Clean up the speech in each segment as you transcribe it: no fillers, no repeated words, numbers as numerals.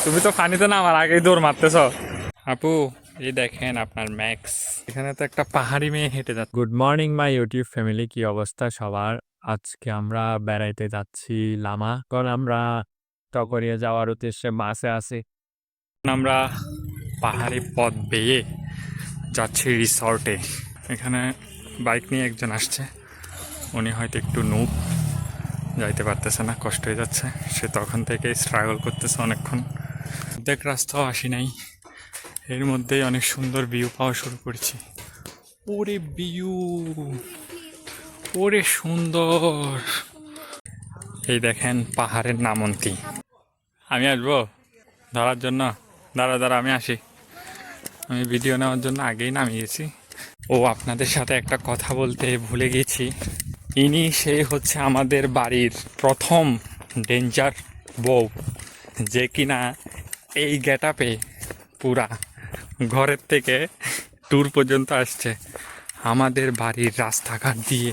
তুমি তো পানিতে নামার আগেই দৌড় মারতেছ। আপু এই দেখেন আপনার ম্যাক্স, এখানে তো একটা পাহাড়ি মেয়ে হেঁটে যাচ্ছে। Good morning my YouTube family, কি অবস্থা সবার? আজকে আমরা বেড়াইতে যাচ্ছি লামা, কারণ আমরা টকরিয়া যাওয়ার উদ্দেশ্যে বাসে আছি। আমরা পাহাড়ি পথ বেয়ে যাচ্ছি রিসর্টে। এখানে বাইক নিয়ে একজন আসছে, উনি হয়তো একটু নুব, যাইতে পারতেছে না, কষ্ট হয়ে যাচ্ছে। সে তখন থেকে স্ট্রাগল করতেছে অনেকক্ষণ। অর্ধেক রাস্তাও আসি নাই, এর মধ্যেই অনেক সুন্দর ভিউ পাওয়া শুরু করেছি। ওরে ভিউ, ওরে সুন্দর। এই দেখেন পাহাড়ের নামন্তি। আমি আসবো ধরার জন্য? দাঁড়া আমি আসি। আমি ভিডিও নেওয়ার জন্য আগেই নামিয়েছি। ও আপনাদের সাথে একটা কথা বলতে ভুলে গেছি, ইনি সে হচ্ছে আমাদের বাড়ির প্রথম ডেঞ্জার বউ, যে কিনা এই গেটআপে পুরা ঘরের থেকে ট্যুর পর্যন্ত আসছে, আমাদের বাড়ির রাস্তাঘাট দিয়ে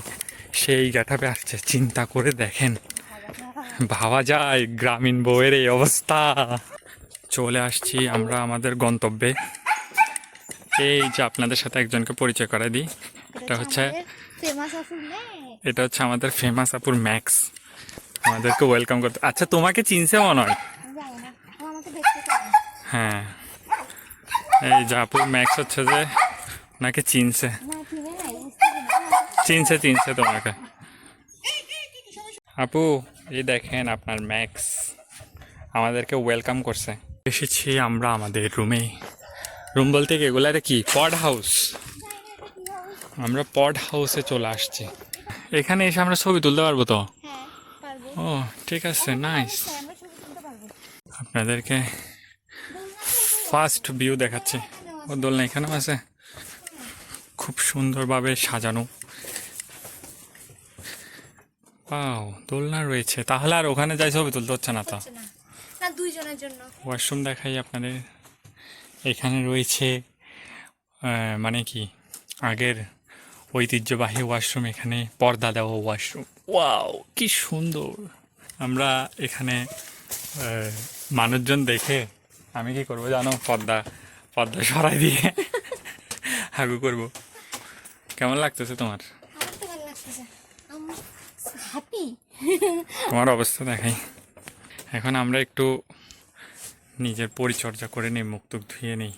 সেই গেটআপে আসছে। চিন্তা করে দেখেন, ভাবা যায় গ্রামীণ বউয়ের এই অবস্থা। চলে আসছি আমরা আমাদের গন্তব্যে। এই যে আপনাদের সাথে একজনকে পরিচয় করে দিই, এটা হচ্ছে আমাদের ফেমাস আপুর ম্যাক্স, আমাদেরকে ওয়েলকাম করতে। আচ্ছা তোমাকে চিনছে মনে হয়? হ্যাঁ, এই যে আপুর ম্যাক্স হচ্ছে যে ওনাকে চিনছে তোমাকে। আপু এই দেখেন আপনার ম্যাক্স আমাদেরকে ওয়েলকাম করছে। এসেছি আমরা আমাদের রুমে। রুম বলতে কি, এগুলারে কি পড হাউস? আমরা পড হাউসে চলে আসছি। এখানে এসে আমরা ছবি তুলতে পারবো তো? ও ঠিক আছে, নাইস। আপনাদেরকে ফার্স্ট ভিউ দেখাচ্ছি। ও দোলনা এখানেও আছে, খুব সুন্দরভাবে সাজানো। ওয়াও, দোলনা রয়েছে। তাহলে আর ওখানে যাই ছবি তুলতে হচ্ছে না তো? ওয়াশরুম দেখাই আপনাদের। এখানে রয়েছে মানে কি আগের ঐতিহ্যবাহী ওয়াশরুম, এখানে পর্দা দেওয়া ওয়াশরুম। ওয়াও কি সুন্দর। আমরা এখানে মানুষজন দেখে আমি কি করবো জানো, পর্দা সরাই দিয়ে হাগু করব। কেমন লাগতেছে তোমার? তোমার অবস্থা দেখাই। এখন আমরা একটু নিজের পরিচর্যা করে নিই, মুখ টুক ধুয়ে নিই।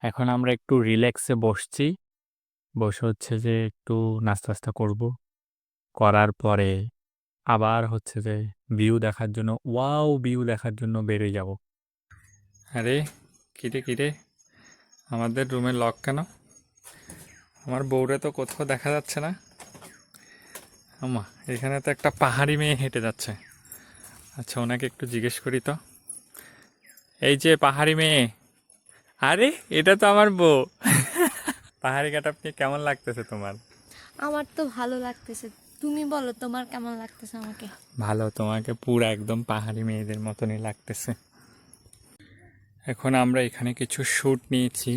এখন আমরা একটু রিল্যাক্সে বসছি, বসে হচ্ছে যে একটু নাস্তা করব, করার পরে আবার হচ্ছে যে ভিউ দেখার জন্য, ভিউ দেখার জন্য বেরিয়ে যাব। আরে কিরে আমাদের রুমের লক কেন? আমার বউরে তো কোথাও দেখা যাচ্ছে না। আমা এখানে তো একটা পাহাড়ি মেয়ে হেঁটে যাচ্ছে। আচ্ছা ওনাকে একটু জিজ্ঞেস করি তো। এই যে পাহাড়ি মেয়ে, আরে এটা তো আমার বউ। পাহাড়ি গেটআপ নিয়ে কেমন লাগতেছে তোমার? আমার তো ভালো লাগতেছে, তুমি বলো তোমার কেমন লাগতেছে? আমাকে ভালো, তোমাকে পুরো একদম পাহাড়ি মেয়েদের মতনই লাগতেছে। এখন আমরা এখানে কিছু শ্যুট নিয়েছি,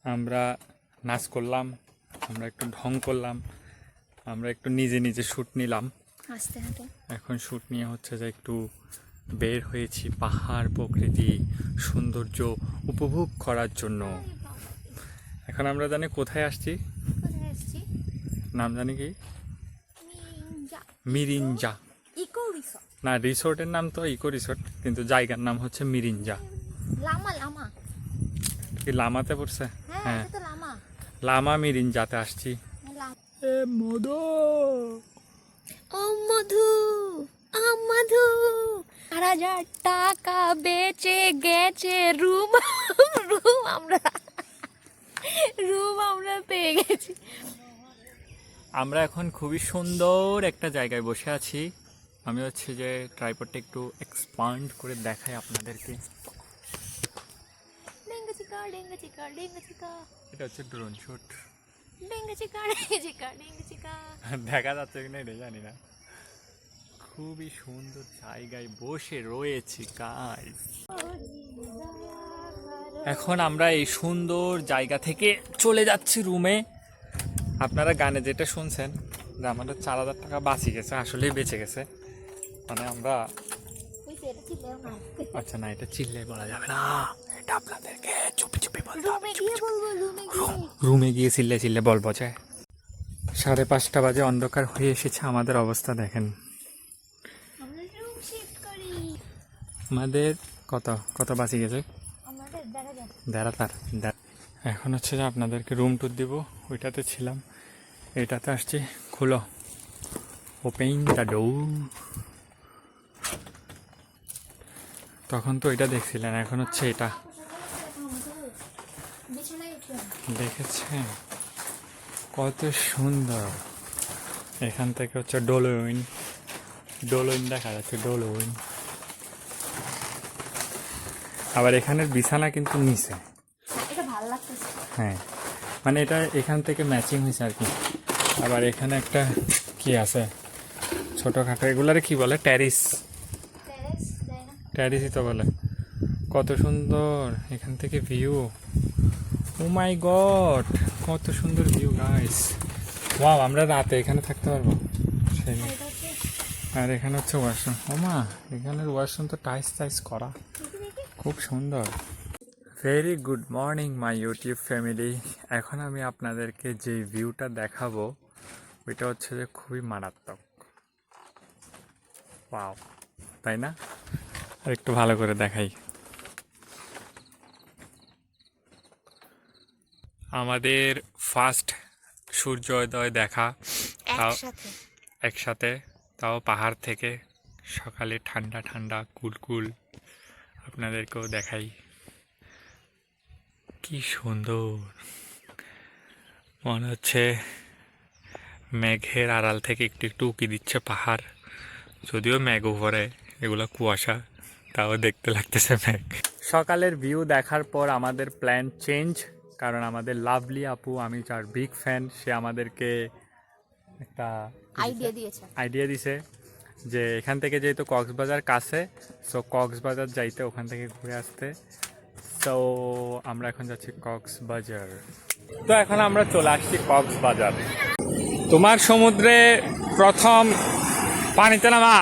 আমরা নাচ করলাম, আমরা একটু ঢং করলাম, আমরা একটু নিজে শ্যুট নিলাম। আস্তে হাঁটো। এখন শ্যুট নিয়ে হচ্ছে যে একটু বের হয়েছি পাহাড় প্রকৃতি সৌন্দর্য উপভোগ করার জন্য। এখন আমরা জানি কোথায় আসছি, নাম জানি কি, মিরিঞ্জা। না, রিসোর্টের নাম তো ইকো রিসোর্ট, কিন্তু জায়গার নাম হচ্ছে মিরিঞ্জা। কি লামাতে পড়ছে? হ্যাঁ, লামা মিরিঞ্জাতে আসছি। মধু 4,000 টাকা বেচে গেছে রুম। আমরা পেয়ে গেছি। আমরা এখন খুবই সুন্দর একটা জায়গায় বসে আছি। আমি হচ্ছে যে ট্রাইপডটা একটু এক্সপান্ড করে দেখাই আপনাদেরকে। এটা হচ্ছে ড্রোন শুট। দেখা যাচ্ছে কিনা এটা জানি না। খুবই সুন্দর জায়গায় বসে রয়েছি গাইস। এখন আমরা এই সুন্দর জায়গা থেকে চলে যাচ্ছি রুমে। আপনারা গানে যেটা শুনছেন যে আমাদের 4,000 টাকা বাঁচি গেছে, আসলেই বেঁচে গেছে। মানে আমরা আচ্ছা না, এটা চিল্লে বলা যাবে না, এটা আপনাদেরকে চুপি চুপি বলতে হবে। রুমে গিয়ে চিল্লে চিল্লে বলবো যে 5:30 বাজে, অন্ধকার হয়ে এসেছে। আমাদের অবস্থা দেখেন। আমাদের কত কত বাঁচি গেছে, এখন হচ্ছে যে আপনাদেরকে রুম টুর দিব। ওইটাতে ছিলাম, এটাতে আসছি। খুলো, ওপেন দ্য ডোর। তখন তো এটা দেখছিলেন, এখন হচ্ছে এটা দেখেছেন কত সুন্দর। এখান থেকে হচ্ছে ডোলোইন দেখা যাচ্ছে, ডোলোইন। আবার এখানের বিছানা কিন্তু নিচে, হ্যাঁ মানে এটা এখান থেকে ম্যাচিং হয়েছে আর কি। আবার এখানে একটা কি আছে ছোটোখাটো, এগুলারে কি বলে, ট্যারিসই তো বলে। কত সুন্দর এখান থেকে ভিউ, ও মাই গড কত সুন্দর ভিউ গাইস। ওয়াও, আমরা রাতে এখানে থাকতে পারবো। আর এখানে হচ্ছে ওয়াশরুম। ও মা, এখানের ওয়াশরুম তো টাইস করা, খুব সুন্দর। Very good morning my YouTube family. এখন আমি আপনাদেরকে যে ভিউটা দেখাবো ওইটা হচ্ছে যে খুবই মারাত্মক। ওয়াও, তাই না? আর একটু ভালো করে দেখাই। আমাদের ফার্স্ট সূর্যোদয় দেখা, তাও একসাথে, তাও পাহাড় থেকে। সকালে ঠান্ডা ঠান্ডা কুল আপনাদেরকেও দেখাই, কি সুন্দর। মনে হচ্ছে মেঘের আড়াল থেকে একটু একটু উকি দিচ্ছে পাহাড়, যদিও মেঘ উপরে, এগুলো কুয়াশা, তাও দেখতে লাগতেছে মেঘ। সকালের ভিউ দেখার পর আমাদের প্ল্যান চেঞ্জ, কারণ আমাদের লাভলি আপু, আমি যার বিগ ফ্যান, সে আমাদেরকে একটা আইডিয়া দিছে যে এখান থেকে যেহেতু কক্সবাজার কাছে, সো কক্সবাজার যাইতে, ওখান থেকে ঘুরে আসতে। তো আমরা এখন যাচ্ছি কক্সবাজার। তো এখন আমরা চলে আসছি কক্সবাজার। তোমার সমুদ্রে প্রথম পানিতে নামা,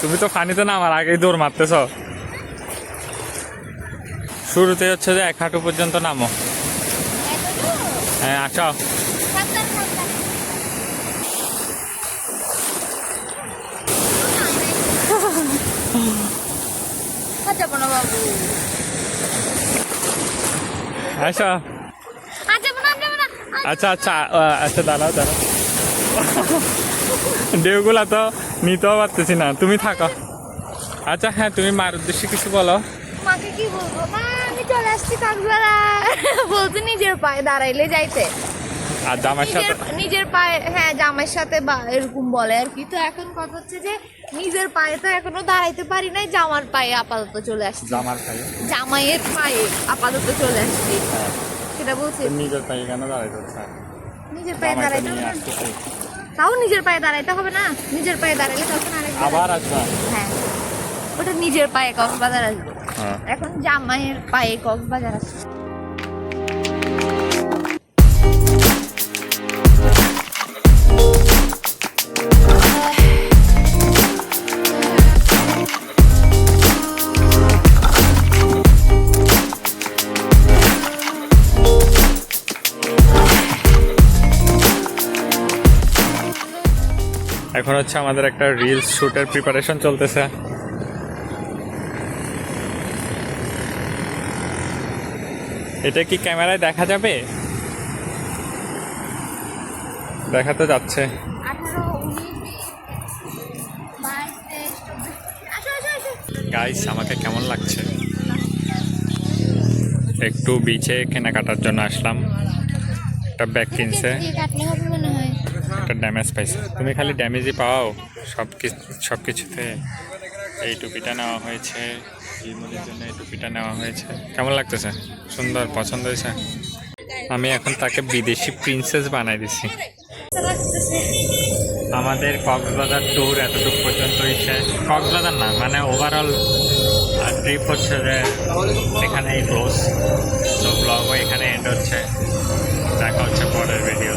তুমি তো পানিতে নামার আগেই দৌড় মারতেছ। শুরুতে হচ্ছে যে 1 হাঁটু পর্যন্ত নামো। হ্যাঁ আসো। আসো। আচ্ছা আচ্ছা আচ্ছা, দাঁড়াও। ঢেউগুলা তো নিতেও পারতেছি না, তুমি থাকো। আচ্ছা হ্যাঁ, তুমি মার উদ্দেশ্যে কিছু বলো। মাকে কি বলবো, মা আমি চলে আসছি কক্সবাজার। বলতে নিজের পায়ে দাঁড়াইলে যাইতে, আর জামাইয়ের সাথে, নিজের পায়ে, হ্যাঁ জামাইয়ের সাথে বা এরকম বলে আর কি। তো এখন কথা হচ্ছে যে নিজের পায়ে তো এখনো দাঁড়াইতে পারি নাই, জামার পায়ে আপাতত চলে আসছি। জামাইয়ের পায়ে আপাতত চলে আসছি, সেটা বলছি। নিজের পায়ে কেন দাঁড়াইতে হচ্ছে? নিজের পায়ে দাঁড়াইতে তাও নিজের পায়ে দাঁড়াইতে হবে না, নিজের পায়ে দাঁড়াইলে তখন আবার আসবা। হ্যাঁ, ওটা নিজের পায়ে কক্সবাজার আসবো। এখন জামাইয়ের পায়ে কক্সবাজার আসবো। এখন হচ্ছে আমাদের একটা রিলস শুটের প্রিপারেশন চলতেছে। এটা কি ক্যামেরায় দেখা যাবে? দেখা তো যাচ্ছে। গাইস, আমাকে কেমন লাগছে? একটু বিচে কেনাকাটার জন্য আসলাম। একটা ব্যাগ কিনছে, একটা ড্যামেজ পাইছে। তুমি খালি ড্যামেজই পাও সব কিছুতে। এই টুপিটা নেওয়া হয়েছে, জীবনের জন্য এই টুপিটা নেওয়া হয়েছে। কেমন লাগতেছে? সুন্দর, পছন্দ হয়েছে? আমি এখন তাকে বিদেশি প্রিন্সেস বানাই দিছি। আমাদের কক্সবাজার ট্যুর এতটুকু পর্যন্তই শেষ। কক্সবাজার না, মানে ওভারঅল ট্রিপ হচ্ছে যে এখানেই ক্লোজ। তো ব্লগও এখানে এন্ড হচ্ছে। দেখা হচ্ছে পরের ভিডিও।